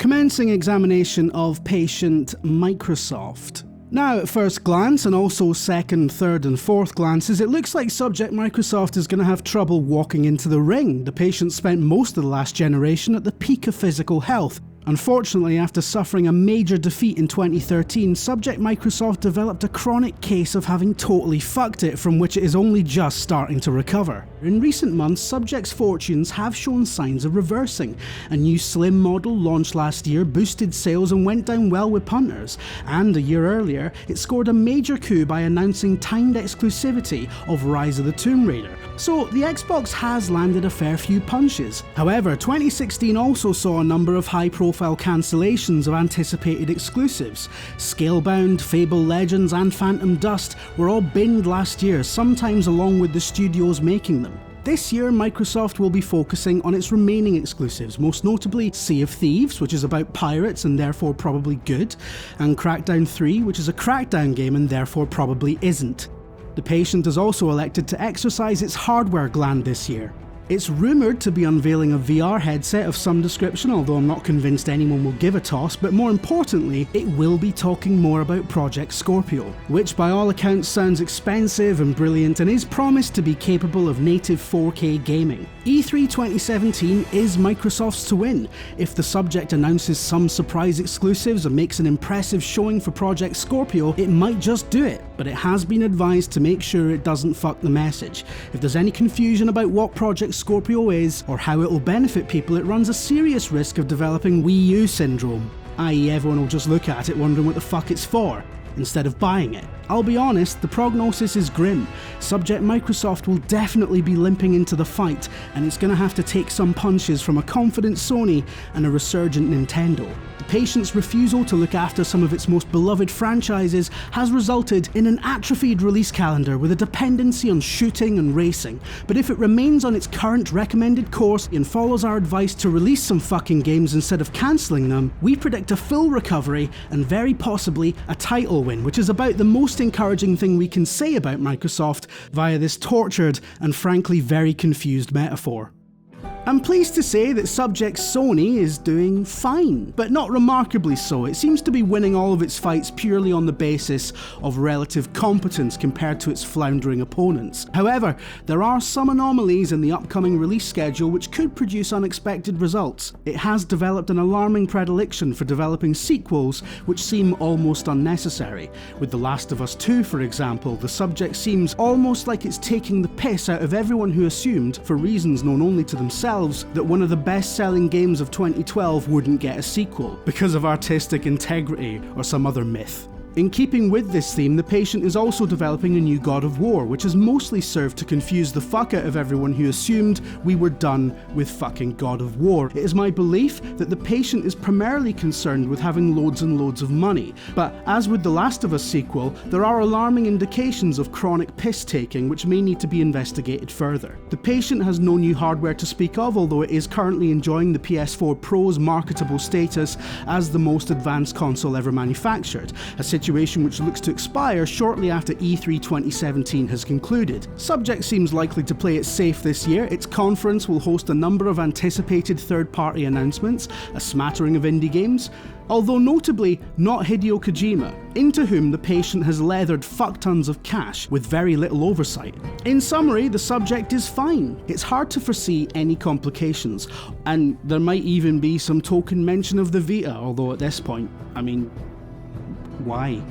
Commencing examination of patient Microsoft. Now, at first glance, and also second, third and fourth glances, it looks like subject Microsoft is going to have trouble walking into the ring. The patient spent most of the last generation at the peak of physical health. Unfortunately, after suffering a major defeat in 2013, subject Microsoft developed a chronic case of having totally fucked it, from which it is only just starting to recover. In recent months, subject's fortunes have shown signs of reversing. A new slim model launched last year boosted sales and went down well with punters, and a year earlier, it scored a major coup by announcing timed exclusivity of Rise of the Tomb Raider. So the Xbox has landed a fair few punches. However, 2016 also saw a number of high-profile cancellations of anticipated exclusives. Scalebound, Fable Legends and Phantom Dust were all binned last year, sometimes along with the studios making them. This year, Microsoft will be focusing on its remaining exclusives, most notably Sea of Thieves, which is about pirates and therefore probably good, and Crackdown 3, which is a Crackdown game and therefore probably isn't. The patient has also elected to exercise its hardware gland this year. It's rumoured to be unveiling a VR headset of some description, although I'm not convinced anyone will give a toss, but more importantly, it will be talking more about Project Scorpio, which by all accounts sounds expensive and brilliant and is promised to be capable of native 4K gaming. E3 2017 is Microsoft's to win. If the subject announces some surprise exclusives and makes an impressive showing for Project Scorpio, it might just do it, but it has been advised to make sure it doesn't fuck the message. If there's any confusion about what Project Scorpio is, or how it will benefit people, it runs a serious risk of developing Wii U syndrome, i.e. everyone will just look at it wondering what the fuck it's for, instead of buying it. I'll be honest, the prognosis is grim. Subject Microsoft will definitely be limping into the fight, and it's going to have to take some punches from a confident Sony and a resurgent Nintendo. The patient's refusal to look after some of its most beloved franchises has resulted in an atrophied release calendar with a dependency on shooting and racing, but if it remains on its current recommended course and follows our advice to release some fucking games instead of cancelling them, we predict a full recovery and very possibly a title win, which is about the most encouraging thing we can say about Microsoft via this tortured and frankly very confused metaphor. I'm pleased to say that subject Sony is doing fine, but not remarkably so. It seems to be winning all of its fights purely on the basis of relative competence compared to its floundering opponents. However, there are some anomalies in the upcoming release schedule which could produce unexpected results. It has developed an alarming predilection for developing sequels which seem almost unnecessary. With The Last of Us 2, for example, the subject seems almost like it's taking the piss out of everyone who assumed, for reasons known only to themselves, that one of the best-selling games of 2012 wouldn't get a sequel, because of artistic integrity or some other myth. In keeping with this theme, the patient is also developing a new God of War, which has mostly served to confuse the fuck out of everyone who assumed we were done with fucking God of War. It is my belief that the patient is primarily concerned with having loads and loads of money, but as with The Last of Us sequel, there are alarming indications of chronic piss-taking which may need to be investigated further. The patient has no new hardware to speak of, although it is currently enjoying the PS4 Pro's marketable status as the most advanced console ever manufactured, a situation which looks to expire shortly after E3 2017 has concluded. Subject seems likely to play it safe this year. Its conference will host a number of anticipated third-party announcements, a smattering of indie games, although notably not Hideo Kojima, into whom the patient has leathered fuck tons of cash with very little oversight. In summary, the subject is fine. It's hard to foresee any complications, and there might even be some token mention of the Vita, although at this point, I mean, why?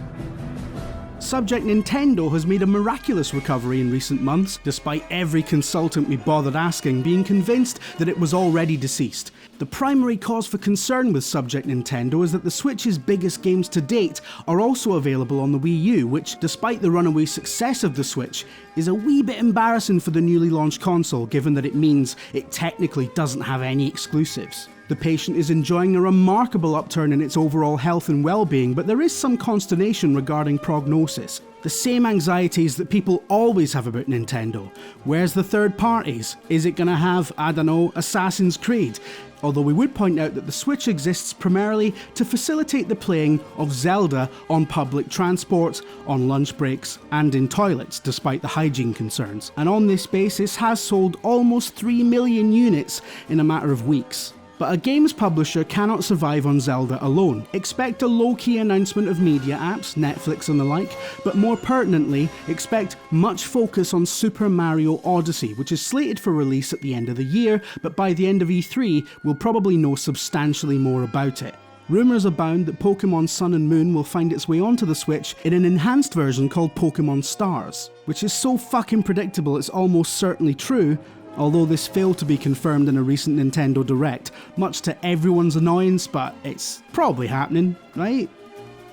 Subject Nintendo has made a miraculous recovery in recent months, despite every consultant we bothered asking being convinced that it was already deceased. The primary cause for concern with Subject Nintendo is that the Switch's biggest games to date are also available on the Wii U, which, despite the runaway success of the Switch, is a wee bit embarrassing for the newly launched console, given that it means it technically doesn't have any exclusives. The patient is enjoying a remarkable upturn in its overall health and well-being, but there is some consternation regarding prognosis. The same anxieties that people always have about Nintendo. Where's the third parties? Is it gonna have, I don't know, Assassin's Creed? Although we would point out that the Switch exists primarily to facilitate the playing of Zelda on public transport, on lunch breaks, and in toilets, despite the hygiene concerns, and on this basis has sold almost 3 million units in a matter of weeks. But a games publisher cannot survive on Zelda alone. Expect a low-key announcement of media apps, Netflix and the like, but more pertinently, expect much focus on Super Mario Odyssey, which is slated for release at the end of the year, but by the end of E3, we'll probably know substantially more about it. Rumours abound that Pokemon Sun and Moon will find its way onto the Switch in an enhanced version called Pokemon Stars, which is so fucking predictable it's almost certainly true, although this failed to be confirmed in a recent Nintendo Direct, much to everyone's annoyance, but it's probably happening, right?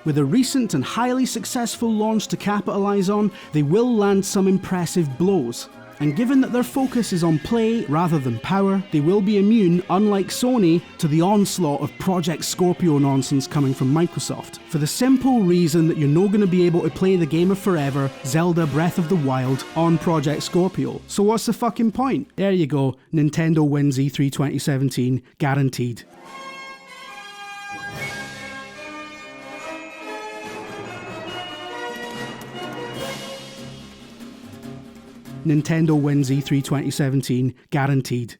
With a recent and highly successful launch to capitalise on, they will land some impressive blows. And given that their focus is on play rather than power, they will be immune, unlike Sony, to the onslaught of Project Scorpio nonsense coming from Microsoft. For the simple reason that you're not going to be able to play the game of forever, Zelda Breath of the Wild, on Project Scorpio. So what's the fucking point? There you go, Nintendo wins E3 2017, guaranteed. Nintendo wins E3 2017, guaranteed.